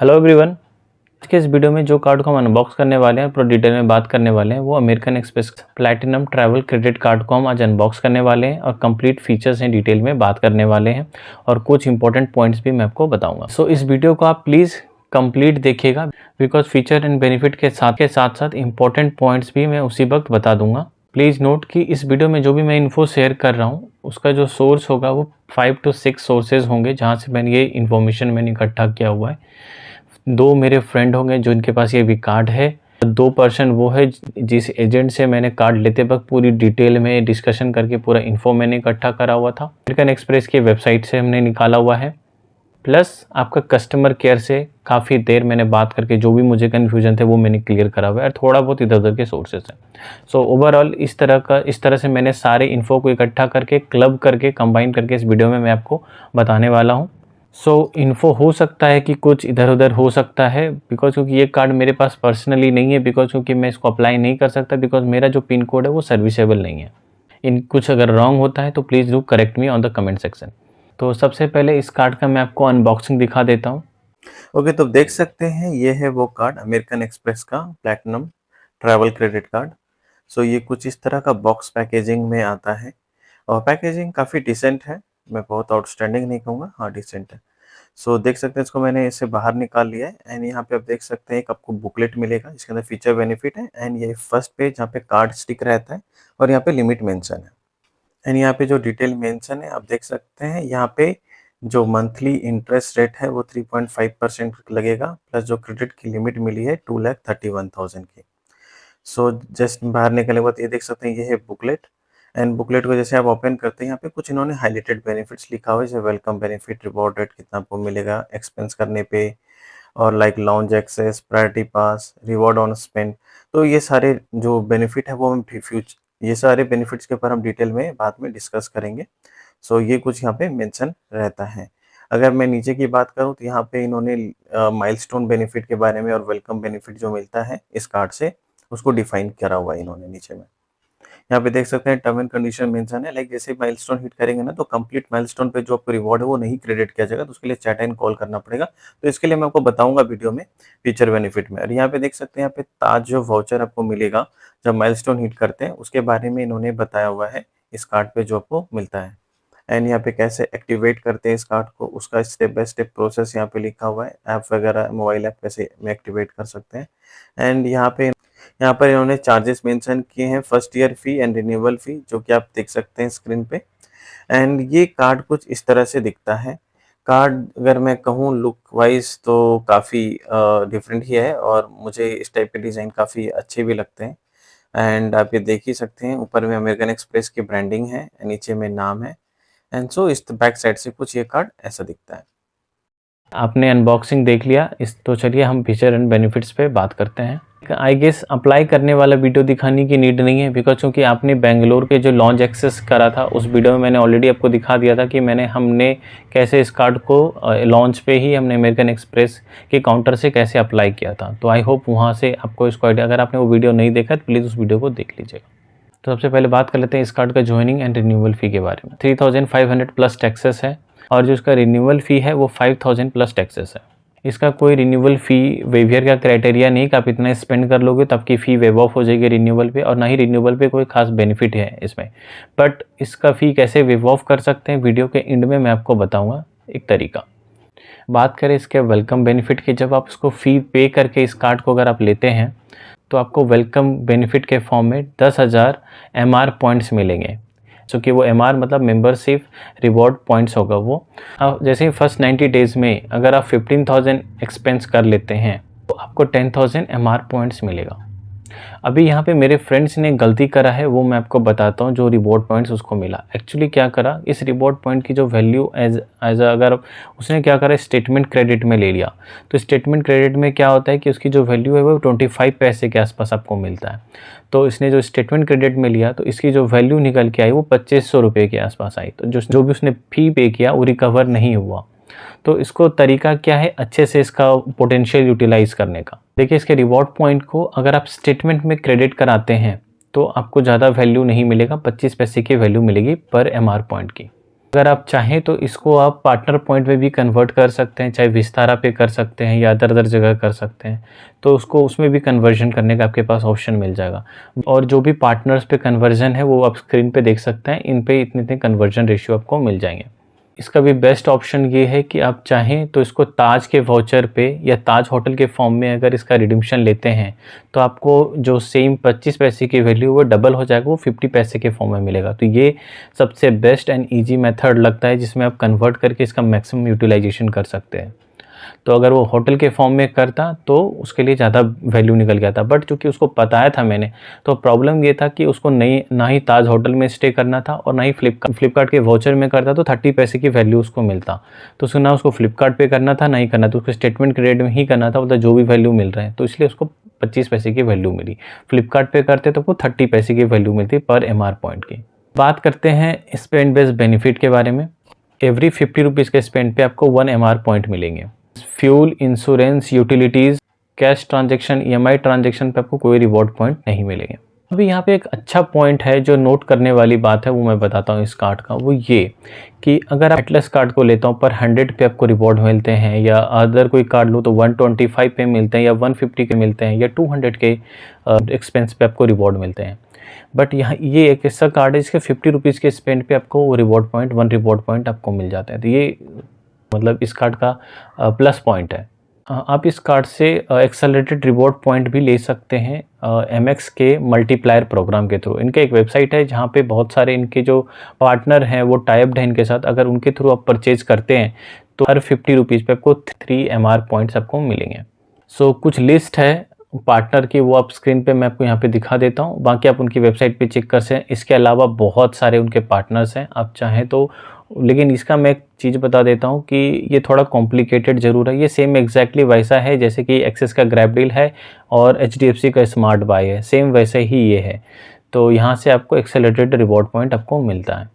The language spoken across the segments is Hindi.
Hello everyone. आज के इस वीडियो में जो कार्ड को हम अनबॉक्स करने वाले हैं, पूरा डिटेल में बात करने वाले हैं, वो American express platinum travel credit card को हम आज अनबॉक्स करने वाले हैं और कंप्लीट फीचर्स हैं डिटेल में बात करने वाले हैं और कुछ इंपॉर्टेंट पॉइंट्स भी मैं आपको बताऊंगा। सो इस वीडियो को आप प्लीज़ कंप्लीट देखिएगा बिकॉज फीचर एंड बेनिफिट के साथ साथ इंपॉर्टेंट पॉइंट्स भी मैं उसी वक्त बता दूंगा। प्लीज़ नोट कि इस वीडियो में जो भी मैं इन्फो शेयर कर रहा हूँ उसका जो सोर्स होगा वो 5 to 6 सोर्सेज होंगे जहाँ से मैंने ये इन्फॉर्मेशन मैंने इकट्ठा किया हुआ है। 2 मेरे फ्रेंड होंगे जो इनके पास ये भी कार्ड है। 2 पर्सन वो है जिस एजेंट से मैंने कार्ड लेते वक्त पूरी डिटेल में डिस्कशन करके पूरा इन्फो मैंने इकट्ठा करा हुआ था। अमेरिकन एक्सप्रेस की वेबसाइट से हमने निकाला हुआ है, प्लस आपका कस्टमर केयर से काफ़ी देर मैंने बात करके जो भी मुझे कन्फ्यूजन थे वो मैंने क्लियर करा हुआ है और थोड़ा बहुत इधर उधर के सोर्सेज हैं। सो ओवरऑल इस तरह से मैंने सारे इन्फो को इकट्ठा करके क्लब करके कंबाइन करके इस वीडियो में मैं आपको बताने वाला हूँ। सो इन्फो हो सकता है कि कुछ इधर उधर हो सकता है बिकॉज क्योंकि ये कार्ड मेरे पास पर्सनली नहीं है, बिकॉज क्योंकि मैं इसको अप्लाई नहीं कर सकता बिकॉज मेरा जो पिन कोड है वो सर्विसेबल नहीं है। इन कुछ अगर रॉन्ग होता है तो please do correct me on the comment section. तो सबसे पहले इस कार्ड का मैं आपको अनबॉक्सिंग दिखा देता हूँ। ओके, तो देख सकते हैं ये है वो कार्ड अमेरिकन एक्सप्रेस का प्लैटिनम ट्रैवल क्रेडिट कार्ड। सो ये कुछ इस तरह का बॉक्स पैकेजिंग में आता है और पैकेजिंग काफ़ी डिसेंट है। मैं बहुत आउटस्टैंडिंग नहीं कहूँगा, हाँ डिसेंट है। सो देख सकते हैं, इसको मैंने इसे बाहर निकाल लिया है एंड यहाँ पे आप देख सकते हैं एक आपको बुकलेट मिलेगा जिसके अंदर फीचर बेनिफिट है एंड ये फर्स्ट पेज जहाँ पे कार्ड स्टिक रहता है और यहाँ पे लिमिट मेंशन है एंड यहाँ पे जो डिटेल मेंशन है आप देख सकते हैं। यहाँ पे जो मंथली इंटरेस्ट रेट है वो 3.5% लगेगा, प्लस जो क्रेडिट की लिमिट मिली है 2,31,000 की। सो जस्ट बाहर निकलने के बाद ये देख सकते हैं ये है बुकलेट एंड बुकलेट को जैसे आप ओपन करते हैं यहाँ पे कुछ इन्होंने हाईलाइटेड बेनिफिट्स लिखा हुआ है, जैसे वेलकम बेनिफिट, रिवॉर्ड रेट कितना आपको मिलेगा एक्सपेंस करने पे और like lounge access, priority pass, reward on spend. तो ये सारे जो बेनिफिट है वो हम ये सारे बेनिफिट्स के ऊपर हम डिटेल में बाद में डिस्कस करेंगे। सो ये कुछ यहाँ पे मेंशन रहता है। अगर मैं नीचे की बात करूँ तो यहाँ पे इन्होंने माइलस्टोन बेनिफिट के बारे में और वेलकम बेनिफिट जो मिलता है इस कार्ड से उसको डिफाइन करा हुआ है इन्होंने नीचे में। यहाँ पे देख सकते हैं टर्म एंड कंडीशन मेंशन है, लाइक जैसे माइलस्टोन हिट करेंगे ना तो कंप्लीट माइलस्टोन पे जो आपको रिवॉर्ड है वो नहीं क्रेडिट किया जाएगा, तो उसके लिए चैट एंड कॉल करना पड़ेगा। तो इसके लिए मैं आपको बताऊंगा वीडियो में फीचर बेनिफिट में। और यहाँ पे देख सकते हैं यहाँ पे ताज जो वाउचर आपको मिलेगा जब माइलस्टोन हिट करते हैं उसके बारे में इन्होंने बताया हुआ है इस कार्ड पे जो आपको मिलता है एंड यहाँ पे कैसे एक्टिवेट करते हैं इस कार्ड को उसका स्टेप बाय स्टेप प्रोसेस यहाँ पे लिखा हुआ है। ऐप वगैरह मोबाइल ऐप कैसे में एक्टिवेट कर सकते हैं एंड यहाँ पर इन्होंने चार्जेस मेंशन किए हैं, first year fee and renewal fee, जो कि आप देख सकते हैं स्क्रीन पे। एंड ये कार्ड कुछ इस तरह से दिखता है। कार्ड अगर मैं कहूँ लुक वाइज तो काफ़ी डिफरेंट ही है और मुझे इस टाइप के डिज़ाइन काफ़ी अच्छे भी लगते हैं। एंड आप ये देख ही सकते हैं ऊपर में अमेरिकन एक्सप्रेस की ब्रांडिंग है, नीचे में नाम है एंड सो इस बैक साइड से कुछ ये कार्ड ऐसा दिखता है। आपने अनबॉक्सिंग देख लिया तो चलिए हम फीचर एंड बेनिफिट्स पे बात करते हैं। आई गेस अप्लाई करने वाला वीडियो दिखाने की नीड नहीं है बिकॉज क्योंकि आपने बेंगलोर के जो लॉन्च एक्सेस करा था उस वीडियो में मैंने ऑलरेडी आपको दिखा दिया था कि हमने कैसे इस कार्ड को लॉन्च पे ही हमने अमेरिकन एक्सप्रेस के काउंटर से कैसे अप्लाई किया था। तो आई होप वहाँ से आपको इसको आइडिया, अगर आपने वो वीडियो नहीं देखा तो प्लीज़ उस वीडियो को देख लीजिएगा। तो सबसे पहले बात कर लेते हैं इस कार्ड का ज्वाइनिंग एंड रिन्यूअल फ़ी के बारे में। 3,500 प्लस टैक्सेस है और जो इसका रिन्यूअल फ़ी है वो 5,000 प्लस टैक्सेस है। इसका कोई रिन्यूअल फ़ी वेवियर का क्राइटेरिया नहीं कि आप इतना स्पेंड कर लोगे तो आपकी फ़ी वेव ऑफ हो जाएगी रिन्यूअल पे, और ना ही रिन्यूअल पे कोई खास बेनिफिट है इसमें। बट इसका फ़ी कैसे वेव ऑफ कर सकते हैं वीडियो के एंड में मैं आपको बताऊँगा एक तरीका। बात करें इसके वेलकम बेनिफिट की, जब आप इसको फ़ी पे करके इस कार्ड को अगर आप लेते हैं तो आपको वेलकम बेनिफिट के फॉर्म में 10,000 MR पॉइंट्स मिलेंगे। जो कि वो MR मतलब मेंबरशिप रिवॉर्ड पॉइंट्स होगा वो। जैसे ही फर्स्ट 90 डेज़ में अगर आप 15,000 एक्सपेंस कर लेते हैं तो आपको 10,000 MR पॉइंट्स मिलेगा। अभी यहाँ पे मेरे फ्रेंड्स ने गलती करा है वो मैं आपको बताता हूँ। जो रिवॉर्ड पॉइंट्स उसको मिला, एक्चुअली क्या करा, इस रिवॉर्ड पॉइंट की जो वैल्यू एज अगर उसने क्या करा स्टेटमेंट क्रेडिट में ले लिया। तो स्टेटमेंट क्रेडिट में क्या होता है कि उसकी जो वैल्यू है वो 25 पैसे के आसपास आपको मिलता है। तो इसने जो स्टेटमेंट क्रेडिट में लिया तो इसकी जो वैल्यू निकल के आई वो 2500 रुपये के आसपास आई। तो जो भी उसने फ़ी पे किया वो रिकवर नहीं हुआ। तो इसको तरीका क्या है अच्छे से इसका पोटेंशियल यूटिलाइज करने का। देखिए इसके रिवॉर्ड पॉइंट को अगर आप स्टेटमेंट में क्रेडिट कराते हैं तो आपको ज़्यादा वैल्यू नहीं मिलेगा, 25 पैसे की वैल्यू मिलेगी पर MR पॉइंट की। अगर आप चाहें तो इसको आप पार्टनर पॉइंट में भी कन्वर्ट कर सकते हैं, चाहे विस्तारा पे कर सकते हैं या अदर जगह कर सकते हैं, तो उसको उसमें भी कन्वर्जन करने का आपके पास ऑप्शन मिल जाएगा। और जो भी पार्टनर्स पे कन्वर्जन है वो आप स्क्रीन पे देख सकते हैं, इन पे इतने कन्वर्जन रेशियो आपको मिल जाएंगे। इसका भी बेस्ट ऑप्शन ये है कि आप चाहें तो इसको ताज के वाउचर पे या ताज होटल के फॉर्म में अगर इसका रिडीम्पशन लेते हैं तो आपको जो सेम 25 पैसे की वैल्यू वो डबल हो जाएगा, वो 50 पैसे के फॉर्म में मिलेगा। तो ये सबसे बेस्ट एंड ईजी मेथड लगता है जिसमें आप कन्वर्ट करके इसका मैक्सिमम यूटिलाइजेशन कर सकते हैं। तो अगर वो होटल के फॉर्म में करता तो उसके लिए ज़्यादा वैल्यू निकल गया था, बट चूँकि उसको बताया था मैंने, तो प्रॉब्लम ये था कि उसको ना ही ताज होटल में स्टे करना था और ना ही फ्लिपकार्ट के वाउचर में करता तो 30 पैसे की वैल्यू उसको मिलता। तो उसको ना उसको फ्लिपकार्ट पे करना था, ना ही करना था, उसको स्टेटमेंट क्रेडिट में ही करना था, मतलब जो भी वैल्यू मिल रहा है, तो इसलिए उसको 25 पैसे की वैल्यू मिली। फ्लिपकार्ट पे करते तो वो 30 पैसे की वैल्यू मिलती पर MR पॉइंट की। बात करते हैं स्पेंड बेस्ड बेनिफिट के बारे में। एवरी 50 रुपीज़ के स्पेंड पे आपको 1 MR पॉइंट मिलेंगे। Fuel, insurance, utilities, cash transaction, EMI transaction पे आपको कोई रिवॉर्ड पॉइंट नहीं मिलेंगे। अभी यहाँ पे एक अच्छा पॉइंट है जो नोट करने वाली बात है, वो मैं बताता हूँ इस कार्ड का। वो ये कि अगर आप एटलस कार्ड को लेता हूँ पर 100 पे आपको रिवॉर्ड मिलते हैं, या अदर कोई कार्ड लो तो 125 पे मिलते हैं, या 150 के मिलते हैं, या 200 के एक्सपेंस पे आपको रिवॉर्ड मिलते हैं। बट यहाँ ये एक ऐसा कार्ड है जिसके 50 रुपीज़ के स्पेंड पे आपको वो रिवॉर्ड पॉइंट 1 रिवॉर्ड पॉइंट आपको मिल जाता है। तो ये मतलब इस कार्ड का प्लस पॉइंट है। आप इस कार्ड से एक्सेलरेटेड रिवॉर्ड पॉइंट भी ले सकते हैं MX के मल्टीप्लायर प्रोग्राम के थ्रू। इनका एक वेबसाइट है जहाँ पे बहुत सारे इनके जो पार्टनर हैं वो टाइप्ड हैं इनके साथ। अगर उनके थ्रू आप परचेज करते हैं तो हर 50 रुपीज़ पे आपको 3 MR पॉइंट्स आपको मिलेंगे। सो कुछ लिस्ट है पार्टनर की, वो आप स्क्रीन पे मैं आपको यहाँ पे दिखा देता हूँ, बाकी आप उनकी वेबसाइट पे चेक कर सकते हैं। इसके अलावा बहुत सारे उनके पार्टनर्स हैं, आप चाहें तो। लेकिन इसका मैं एक चीज़ बता देता हूँ कि ये थोड़ा कॉम्प्लिकेटेड ज़रूर है। ये सेम एग्जैक्टली वैसा है जैसे कि एक्सिस का ग्रैबडील है और HDFC का स्मार्ट बाय है, सेम वैसे ही ये है। तो यहाँ से आपको एक्सेलरेटेड रिवॉर्ड पॉइंट आपको मिलता है।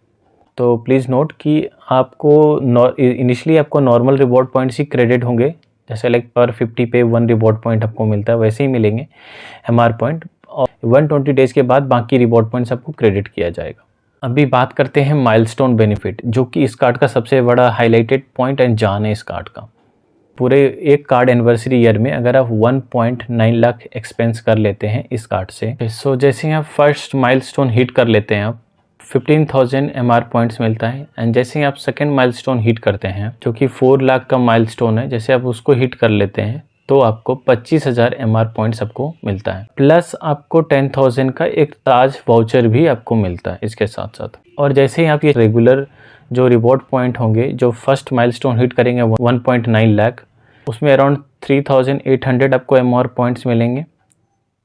तो प्लीज़ नोट कि आपको इनिशियली आपको नॉर्मल रिवॉर्ड पॉइंट्स ही क्रेडिट होंगे, जैसे लाइक पर 50 पे 1 रिवॉर्ड पॉइंट आपको मिलता है, वैसे ही मिलेंगे MR पॉइंट। और 120 डेज़ के बाद बाकी रिवॉर्ड पॉइंट्स आपको क्रेडिट किया जाएगा। अभी बात करते हैं माइलस्टोन बेनिफिट, जो कि इस कार्ड का सबसे बड़ा हाईलाइटेड पॉइंट एंड जान है इस कार्ड का। पूरे एक कार्ड एनिवर्सरी ईयर में अगर आप 1.9 लाख एक्सपेंस कर लेते हैं इस कार्ड से, सो जैसे ही आप फर्स्ट माइलस्टोन हिट कर लेते हैं आप 15,000 MR पॉइंट्स मिलता है। एंड जैसे ही आप सेकेंड माइलस्टोन हिट करते हैं जो कि 4 लाख का माइलस्टोन है, जैसे आप उसको हिट कर लेते हैं तो आपको 25,000 MR पॉइंट्स आपको मिलता है। प्लस आपको 10,000 का एक ताज वाउचर भी आपको मिलता है इसके साथ साथ। और जैसे ही आप ये रेगुलर जो रिवॉर्ड पॉइंट होंगे, जो फर्स्ट माइलस्टोन हिट करेंगे 1.9 लाख, उसमें अराउंड 3,800 आपको MR पॉइंट्स मिलेंगे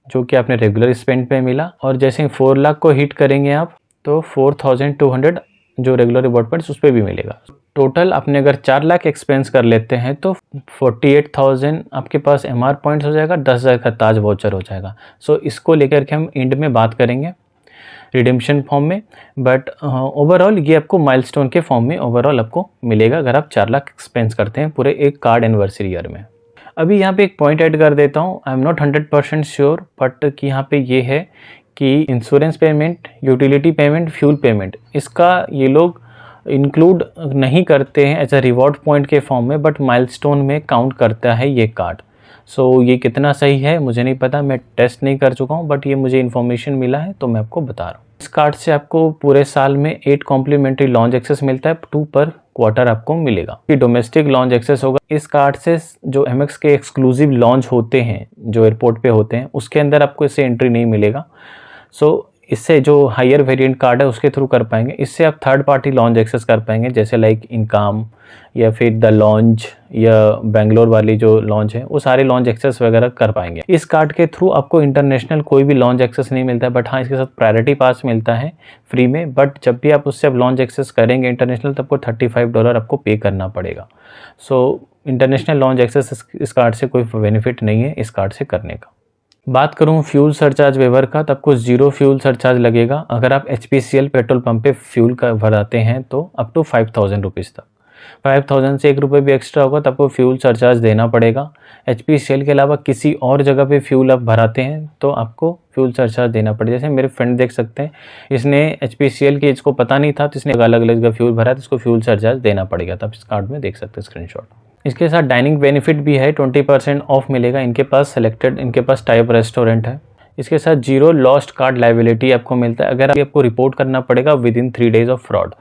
जो कि आपने रेगुलर स्पेंड पे मिला। और जैसे ही 4 लाख को हिट करेंगे आप तो 4,200 जो रेगुलर रिवॉर्ड पॉइंट्स उस पर भी मिलेगा। टोटल आपने अगर 4 लाख एक्सपेंस कर लेते हैं तो 48,000 आपके पास MR पॉइंट्स हो जाएगा, 10,000 का ताज वाउचर हो जाएगा। सो इसको लेकर के हम एंड में बात करेंगे रिडेम्पशन फॉर्म में, बट ओवरऑल ये आपको माइलस्टोन के फॉर्म में ओवरऑल आपको मिलेगा अगर आप 4 लाख एक्सपेंस करते हैं पूरे एक कार्ड एनिवर्सरी ईयर में। अभी यहाँ पे एक पॉइंट ऐड कर देता हूँ, I am not 100% sure, but कि यहाँ पे ये है कि insurance payment, utility payment, fuel payment, इसका ये लोग इंक्लूड नहीं करते हैं एज अ रिवॉर्ड पॉइंट के फॉर्म में, बट माइलस्टोन में काउंट करता है ये कार्ड। सो ये कितना सही है मुझे नहीं पता, मैं टेस्ट नहीं कर चुका हूँ, बट ये मुझे इन्फॉर्मेशन मिला है तो मैं आपको बता रहा हूँ। इस कार्ड से आपको पूरे साल में 8 कॉम्प्लीमेंट्री लॉन्च एक्सेस मिलता है, 2 पर क्वार्टर आपको मिलेगा। ये डोमेस्टिक लॉन्च एक्सेस होगा। इस कार्ड से जो MX के एक्सक्लूसिव लॉन्च होते हैं जो एयरपोर्ट पे होते हैं उसके अंदर आपको इससे एंट्री नहीं मिलेगा। सो इससे जो हायर वेरिएंट कार्ड है उसके थ्रू कर पाएंगे। इससे आप थर्ड पार्टी लॉन्च एक्सेस कर पाएंगे, जैसे लाइक इनकाम या फिर द लॉन्च या बेंगलोर वाली जो लॉन्च है वो सारे लॉन्च एक्सेस वगैरह कर पाएंगे। इस कार्ड के थ्रू आपको इंटरनेशनल कोई भी लॉन्च एक्सेस नहीं मिलता है, बट हाँ इसके साथ प्रायोरिटी पास मिलता है फ्री में। बट जब भी आप उससे लॉन्च एक्सेस करेंगे इंटरनेशनल तो आपको $35 आपको पे करना पड़ेगा। सो इंटरनेशनल लॉन्च एक्सेस इस कार्ड से कोई बेनिफिट नहीं है इस कार्ड से करने का। बात करूं फ्यूल सरचार्ज वेवर का, तो आपको 0 फ्यूल सरचार्ज लगेगा अगर आप HPCL पेट्रोल पंप पे फ्यूल का भराते हैं तो अप टू 5,000 रुपीज़ तक। 5000 से 1 रुपये भी एक्स्ट्रा होगा तो आपको फ्यूल सरचार्ज देना पड़ेगा। HPCL के अलावा किसी और जगह पे फ्यूल आप भराते हैं तो आपको फ्यूल सरचार्ज देना पड़ेगा। जैसे मेरे फ्रेंड देख सकते हैं, इसने HPCL की इसको पता नहीं था तो इसने अलग अलग जगह फ्यूल भरा तो इसको फ्यूल सरचार्ज देना पड़ेगा। तो आप इस कार्ड में देख सकते हैं स्क्रीनशॉट। इसके साथ डाइनिंग बेनिफिट भी है, 20% ऑफ मिलेगा। इनके पास इनके पास टाइप रेस्टोरेंट है। इसके साथ 0 लॉस्ट कार्ड लाइबिलिटी आपको मिलता है। अगर आपको रिपोर्ट करना पड़ेगा विदिन 3 डेज ऑफ फ्रॉड।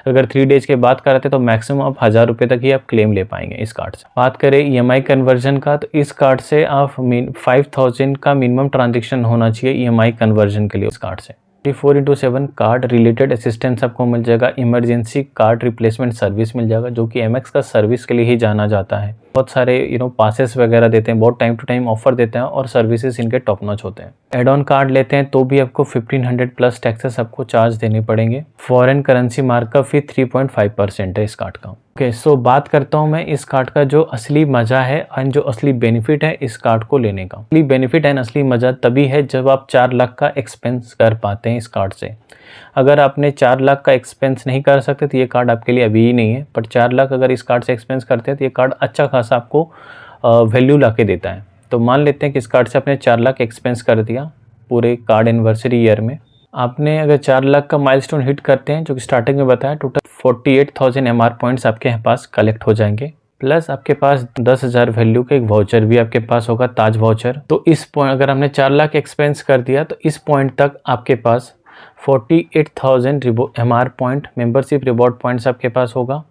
अगर 3 डेज के बाद कराते तो मैक्सिमम आप 1000 रुपये तक ही आप क्लेम ले पाएंगे इस कार्ड से। बात करें EMI कन्वर्जन का, तो इस कार्ड से आप 5000 का मिनिमम ट्रांजेक्शन होना चाहिए EMI कन्वर्जन के लिए इस कार्ड से। 24/7 कार्ड रिलेटेड असिस्टेंस आपको मिल जाएगा। इमरजेंसी कार्ड रिप्लेसमेंट सर्विस मिल जाएगा, जो कि MX का सर्विस के लिए ही जाना जाता है। बहुत सारे पासेस वगैरह देते हैं, बहुत टाइम टू टाइम ऑफर देते हैं और सर्विसेज इनके टॉप नॉच होते हैं। एड ऑन कार्ड लेते हैं तो भी आपको 1500 प्लस टैक्सेस आपको चार्ज देने पड़ेंगे। फॉरेन करेंसी मार्कअप फी 3.5% है इस कार्ड का। ओके, सो बात करता हूँ मैं इस कार्ड का जो असली मज़ा है एंड जो असली बेनिफिट है इस कार्ड को लेने का। असली बेनिफिट एंड असली मज़ा तभी है जब आप 4 लाख का एक्सपेंस कर पाते हैं इस कार्ड से। अगर आपने 4 लाख का एक्सपेंस नहीं कर सकते तो ये कार्ड आपके लिए अभी ही नहीं है। पर 4 लाख अगर इस कार्ड से एक्सपेंस करते हैं तो ये कार्ड अच्छा खासा आपको वैल्यू ला के देता है। तो मान लेते हैं कि इस कार्ड से आपने 4 लाख एक्सपेंस कर दिया पूरे कार्ड एनिवर्सरी ईयर में। आपने अगर 4 लाख का माइलस्टोन हिट करते हैं, जो कि स्टार्टिंग में बताया, टोटल 48,000 MR पॉइंट्स आपके पास कलेक्ट हो जाएंगे। प्लस आपके पास 10,000 वैल्यू का एक वाउचर भी आपके पास होगा, ताज वाउचर। तो इस पॉइंट अगर हमने 4 लाख एक्सपेंस कर दिया तो इस पॉइंट तक आपके पास 48,000 MR point membership reward points आपके पास होगा,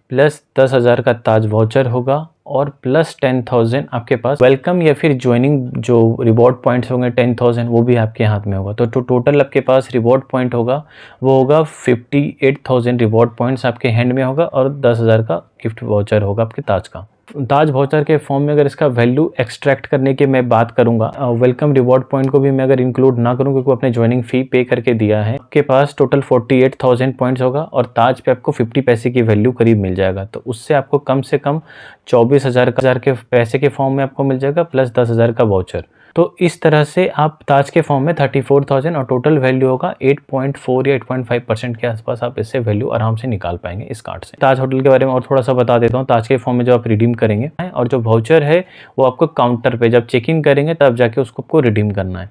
प्लस 10,000 का ताज वाउचर होगा और प्लस 10,000 आपके पास वेलकम या फिर ज्वाइनिंग जो रिवॉर्ड पॉइंट्स होंगे 10,000 वो भी आपके हाथ में होगा। तो टोटल आपके पास रिवॉर्ड पॉइंट होगा वो होगा 58,000 रिवॉर्ड पॉइंट्स आपके हैंड में होगा और 10,000 का गिफ्ट वाउचर होगा आपके ताज का। ताज वाउचर के फॉर्म में अगर इसका वैल्यू एक्सट्रैक्ट करने की मैं बात करूंगा, वेलकम रिवॉर्ड पॉइंट को भी मैं अगर इंक्लूड ना करूं क्योंकि अपने ज्वाइनिंग फी पे करके दिया है, आपके पास टोटल 48,000 पॉइंट्स होगा और ताज पे आपको 50 पैसे की वैल्यू करीब मिल जाएगा। तो उससे आपको कम से कम 24,000 के पैसे के फॉर्म में आपको मिल जाएगा, प्लस 10,000 का वाउचर। तो इस तरह से आप ताज के फॉर्म में 34,000 और टोटल वैल्यू होगा 8.4 या 8.5% के आसपास आप इससे वैल्यू आराम से निकाल पाएंगे इस कार्ड से। ताज होटल के बारे में और थोड़ा सा बता देता हूँ। ताज के फॉर्म में जो आप रिडीम करेंगे और जो वाउचर है वो आपको काउंटर पे जब चेक इन करेंगे तब जाके उसको आपको रिडीम करना है।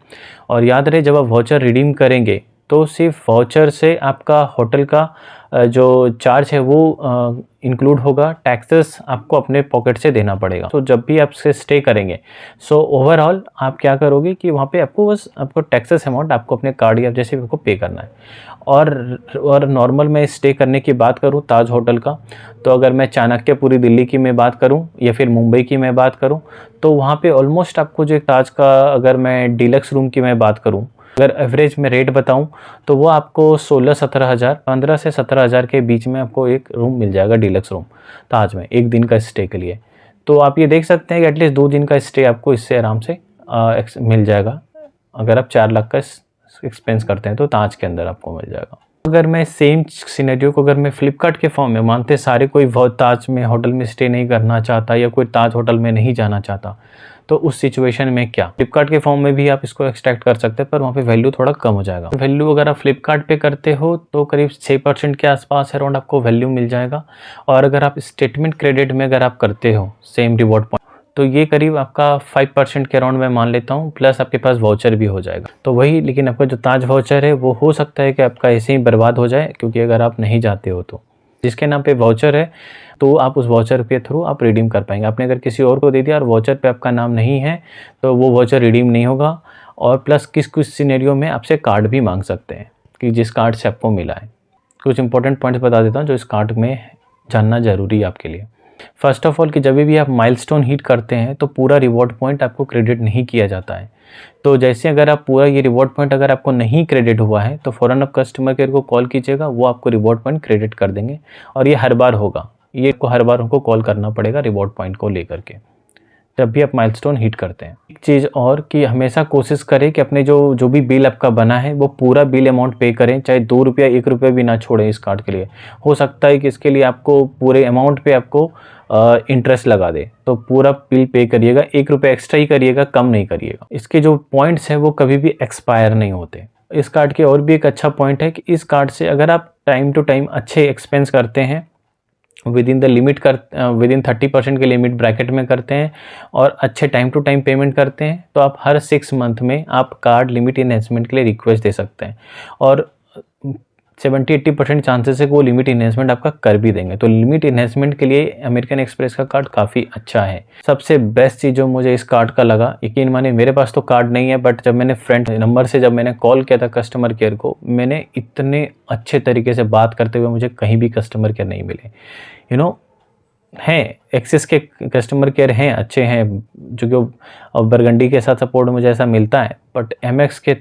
और याद रहे, जब आप वाउचर रिडीम करेंगे तो सिर्फ वाउचर से आपका होटल का जो चार्ज है वो इंक्लूड होगा, टैक्सेस आपको अपने पॉकेट से देना पड़ेगा। तो जब भी आप स्टे करेंगे सो ओवरऑल आप क्या करोगे कि वहाँ पे आपको बस आपको टैक्सेस अमाउंट आपको अपने कार्ड या जैसे भी आपको पे करना है। और नॉर्मल मैं स्टे करने की बात करूँ ताज होटल का, तो अगर मैं चाणक्यपुरी दिल्ली की मैं बात करूँ या फिर मुंबई की मैं बात करूँ तो वहाँ पे ऑलमोस्ट आपको जो ताज का, अगर मैं डिलक्स रूम की मैं बात करूँ, अगर एवरेज में रेट बताऊं तो वो आपको 16-17 हज़ार, 15 से 17 हज़ार के बीच में आपको एक रूम मिल जाएगा डिलक्स रूम ताज में एक दिन का स्टे के लिए। तो आप ये देख सकते हैं कि एटलीस्ट 2 दिन का स्टे आपको इससे आराम से मिल जाएगा। अगर आप 4 लाख का एक्सपेंस करते हैं तो ताज के अंदर आपको मिल जाएगा। अगर मैं सेम सिनेरियो को अगर मैं फ्लिपकार्ट के फॉर्म में, मानते सारे कोई ताज में होटल में स्टे नहीं करना चाहता या कोई ताज होटल में नहीं जाना चाहता, तो उस सिचुएशन में क्या, फ्लिपकार्ट के फॉर्म में भी आप इसको एक्सट्रैक्ट कर सकते हैं पर वहाँ पे वैल्यू थोड़ा कम हो जाएगा। वैल्यू अगर आप फ्लिपकार्ट पे करते हो तो करीब 6% के आसपास अराउंड आपको वैल्यू मिल जाएगा। और अगर आप स्टेटमेंट क्रेडिट में अगर आप करते हो सेम रिवॉर्ड पॉइंट तो ये करीब आपका 5% के अराउंड मैं मान लेता हूँ, प्लस आपके पास वाउचर भी हो जाएगा। तो वही, लेकिन आपका जो ताज वाउचर है वो हो सकता है कि आपका ऐसे ही बर्बाद हो जाए क्योंकि अगर आप नहीं जाते हो तो जिसके नाम पे वाउचर है तो आप उस वाउचर के थ्रू आप रिडीम कर पाएंगे। आपने अगर किसी और को दे दिया और वाउचर पे आपका नाम नहीं है तो वो वाउचर रिडीम नहीं होगा। और प्लस किस सिनेरियो में आपसे कार्ड भी मांग सकते हैं कि जिस कार्ड से आपको मिला है। कुछ इंपॉर्टेंट पॉइंट्स बता देता हूँ जो इस कार्ड में जानना ज़रूरी है आपके लिए। फर्स्ट ऑफ ऑल कि जब भी आप माइलस्टोन हिट करते हैं तो पूरा रिवॉर्ड पॉइंट आपको क्रेडिट नहीं किया जाता है। तो जैसे अगर आप पूरा ये रिवॉर्ड पॉइंट अगर आपको नहीं क्रेडिट हुआ है तो फ़ौरन आप कस्टमर केयर को कॉल कीजिएगा, वो आपको रिवॉर्ड पॉइंट क्रेडिट कर देंगे। और ये हर बार होगा, ये आपको हर बार उनको कॉल करना पड़ेगा रिवॉर्ड पॉइंट को लेकर के जब भी आप माइलस्टोन हिट करते हैं। एक चीज़ और कि हमेशा कोशिश करें कि अपने जो भी बिल आपका बना है वो पूरा बिल अमाउंट पे करें, चाहे 2 रुपया 1 रुपया भी ना छोड़ें इस कार्ड के लिए। हो सकता है कि इसके लिए आपको पूरे अमाउंट पे आपको इंटरेस्ट लगा दे, तो पूरा बिल पे करिएगा, 1 रुपया एक्स्ट्रा ही करिएगा, कम नहीं करिएगा। इसके जो पॉइंट्स हैं वो कभी भी एक्सपायर नहीं होते। इस कार्ड के और भी एक अच्छा पॉइंट है कि इस कार्ड से अगर आप टाइम टू टाइम अच्छे एक्सपेंस करते हैं विदिन 30% के लिमिट ब्रैकेट में करते हैं और अच्छे टाइम टू टाइम पेमेंट करते हैं, तो आप हर 6 मंथ में आप कार्ड लिमिट इन्हेंसमेंट के लिए रिक्वेस्ट दे सकते हैं और 70-80% चांसेस है कि वो लिमिट इन्हेंसमेंट आपका कर भी देंगे। तो लिमिट इन्हेंसमेंट के लिए अमेरिकन एक्सप्रेस का कार्ड काफ़ी अच्छा है। सबसे बेस्ट चीज़ जो मुझे इस कार्ड का लगा, यकीन मानिए मेरे पास तो कार्ड नहीं है, बट जब मैंने फ्रेंड नंबर से जब मैंने कॉल किया था कस्टमर केयर को, मैंने इतने अच्छे तरीके से बात करते हुए मुझे कहीं भी कस्टमर केयर नहीं मिले। हैं एक्सिस के कस्टमर केयर हैं, अच्छे हैं, जो कि बरगंडी के साथ सपोर्ट मुझे ऐसा मिलता है, बट एमएक्स के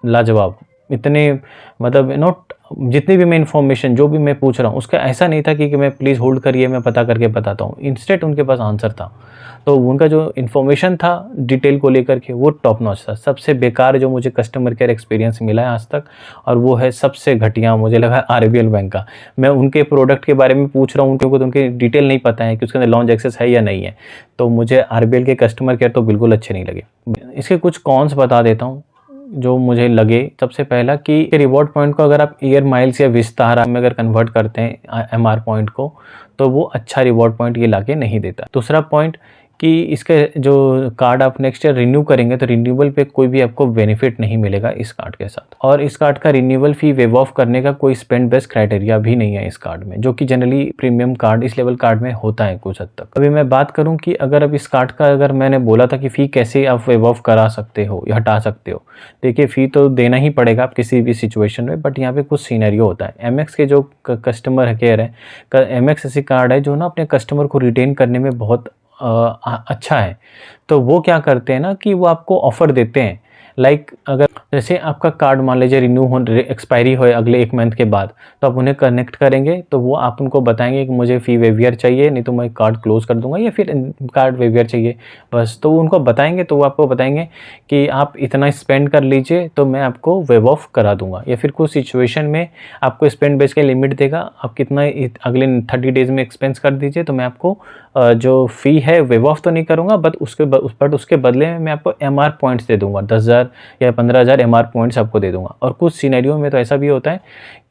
लाजवाब, इतने मतलब जितनी भी मैं इन्फॉर्मेशन जो भी मैं पूछ रहा हूँ उसका ऐसा नहीं था कि मैं प्लीज़ होल्ड करिए मैं पता करके बताता हूँ, इंस्टेंट उनके पास आंसर था। तो उनका जो इन्फॉर्मेशन था डिटेल को लेकर के वो टॉप नॉच था। सबसे बेकार जो मुझे कस्टमर केयर एक्सपीरियंस मिला है आज तक, और वो है सबसे घटिया मुझे लगा आरबीएल बैंक का। मैं उनके प्रोडक्ट के बारे में पूछ रहा हूँ क्योंकि उनके डिटेल नहीं पता है कि उसके अंदर लॉन्च एक्सेस है या नहीं है, तो मुझे आरबीएल के कस्टमर केयर तो बिल्कुल अच्छे नहीं लगे। इसके कुछ कॉन्स बता देता हूँ जो मुझे लगे। सबसे पहला कि रिवॉर्ड पॉइंट को अगर आप एयर माइल्स या विस्तारा में अगर कन्वर्ट करते हैं एमआर पॉइंट को, तो वो अच्छा रिवॉर्ड पॉइंट ये लाके नहीं देता। दूसरा पॉइंट कि इसके जो कार्ड आप नेक्स्ट ईयर रिन्यू करेंगे तो रिन्यूअल पे कोई भी आपको बेनिफिट नहीं मिलेगा इस कार्ड के साथ, और इस कार्ड का रिन्यूअल फी वेव ऑफ करने का कोई स्पेंड बेस्ड क्राइटेरिया भी नहीं है इस कार्ड में, जो कि जनरली प्रीमियम कार्ड इस लेवल कार्ड में होता है कुछ हद तक। अभी मैं बात करूं कि अगर अब इस कार्ड का, अगर मैंने बोला था कि फ़ी कैसे आप वेव ऑफ करा सकते हो या हटा सकते हो, देखिए फ़ी तो देना ही पड़ेगा आप किसी भी सिचुएशन में, बट यहाँ पे कुछ सीनरियो होता है। एमएक्स के जो कस्टमर केयर है, एमएक्स ऐसी कार्ड है जो ना अपने कस्टमर को रिटेन करने में बहुत अच्छा है। तो वो क्या करते हैं ना कि वो आपको ऑफ़र देते हैं, लाइक अगर जैसे आपका कार्ड मान लीजिए रिन्यू हो, एक्सपायरी हो अगले 1 मंथ के बाद, तो आप उन्हें कनेक्ट करेंगे तो वो आप उनको बताएंगे कि मुझे फ़ी वेवियर चाहिए, नहीं तो मैं कार्ड क्लोज़ कर दूंगा, या फिर कार्ड वेवियर चाहिए बस, तो उनको बताएंगे तो वो आपको बताएंगे कि आप इतना स्पेंड कर लीजिए तो मैं आपको वेव ऑफ करा दूंगा। या फिर कुछ सिचुएशन में आपको स्पेंड बेस के लिमिट देगा, आप कितना अगले 30 डेज़ में एक्सपेंस कर दीजिए तो मैं आपको जो फ़ी है वेव ऑफ तो नहीं करूँगा, बट उसके बदले में मैं आपको एमआर पॉइंट्स दे दूँगा, 10,000 या 15,000 एमआर पॉइंट्स आपको दे दूँगा। और कुछ सिनेरियो में तो ऐसा भी होता है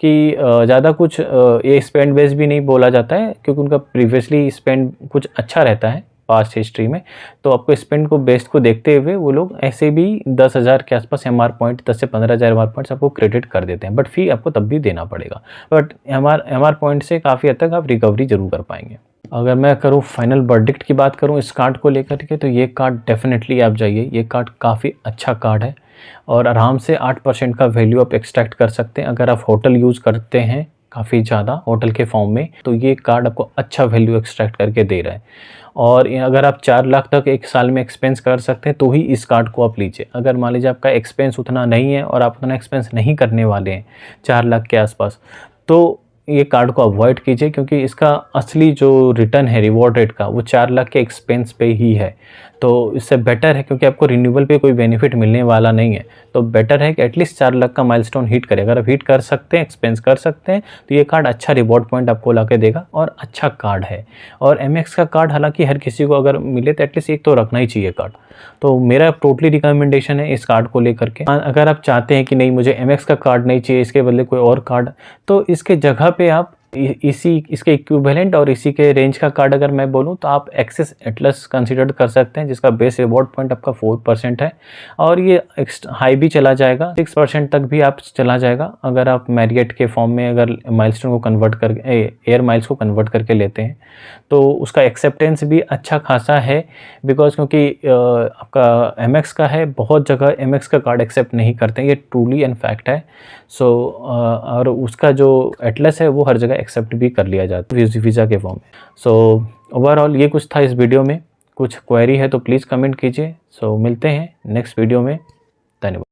कि ज़्यादा कुछ ये स्पेंड बेस भी नहीं बोला जाता है, क्योंकि उनका प्रीवियसली स्पेंड कुछ अच्छा रहता है पास्ट हिस्ट्री में, तो आपको स्पेंड को बेस्ड को देखते हुए वो लोग ऐसे भी 10,000 के आसपास एमआर पॉइंट, 10 से 15,000 एमआर पॉइंट्स आपको क्रेडिट कर देते हैं, बट फ़ी आपको तब भी देना पड़ेगा। बट एमआर पॉइंट से काफ़ी हद तक आप रिकवरी ज़रूर कर पाएंगे। अगर मैं करूँ फाइनल वर्डिक्ट की बात करूँ इस कार्ड को लेकर के, तो ये कार्ड डेफिनेटली आप जाइए, ये कार्ड काफ़ी अच्छा कार्ड है और आराम से 8% का वैल्यू आप एक्सट्रैक्ट कर सकते हैं। अगर आप होटल यूज़ करते हैं काफ़ी ज़्यादा होटल के फॉर्म में, तो ये कार्ड आपको अच्छा वैल्यू एक्सट्रैक्ट करके दे रहा है। और अगर आप 4 लाख तक एक साल में एक्सपेंस कर सकते हैं तो ही इस कार्ड को आप लीजिए। अगर मान लीजिए आपका एक्सपेंस उतना नहीं है और आप उतना एक्सपेंस नहीं करने वाले हैं 4 लाख के आसपास, तो ये कार्ड को अवॉइड कीजिए, क्योंकि इसका असली जो रिटर्न है रिवॉर्ड रेट का वो 4 लाख के एक्सपेंस पे ही है। तो इससे बेटर है, क्योंकि आपको रिन्यूअल पे कोई बेनिफिट मिलने वाला नहीं है, तो बेटर है कि एटलीस्ट 4 लाख का माइलस्टोन हिट करें। अगर आप हिट कर सकते हैं, एक्सपेंस कर सकते हैं, तो ये कार्ड अच्छा रिवॉर्ड पॉइंट आपको ला के देगा और अच्छा कार्ड है। और एमएक्स का कार्ड हालांकि हर किसी को अगर मिले तो एटलीस्ट एक तो रखना ही चाहिए कार्ड। तो मेरा टोटली रिकमेंडेशन है इस कार्ड को लेकर के। अगर आप चाहते हैं कि नहीं मुझे एमएक्स का कार्ड नहीं चाहिए, इसके बदले कोई और कार्ड, तो इसके जगह पे आप इसके इक्विवेलेंट और इसी के रेंज का कार्ड अगर मैं बोलूं तो आप एक्सिस एटलस कंसीडर कर सकते हैं, जिसका बेस रिवॉर्ड पॉइंट आपका 4% है और ये हाई भी चला जाएगा, 6% तक भी आप चला जाएगा अगर आप मैरियट के फॉर्म में अगर माइलस्टोन को कन्वर्ट कर एयर माइल्स को कन्वर्ट करके लेते हैं, तो उसका एक्सेप्टेंस भी अच्छा खासा है। बिकॉज क्योंकि आपका एमएक्स का है, बहुत जगह एमएक्स का कार्ड एक्सेप्ट नहीं करते हैं, ये ट्रूली एंड फैक्ट है। सो और उसका जो एटलस है वो हर जगह एक्सेप्ट भी कर लिया जाता है वीज़ा के फॉर्म में। सो ओवरऑल ये कुछ था इस वीडियो में। कुछ क्वेरी है तो प्लीज़ कमेंट कीजिए। सो मिलते हैं नेक्स्ट वीडियो में। धन्यवाद।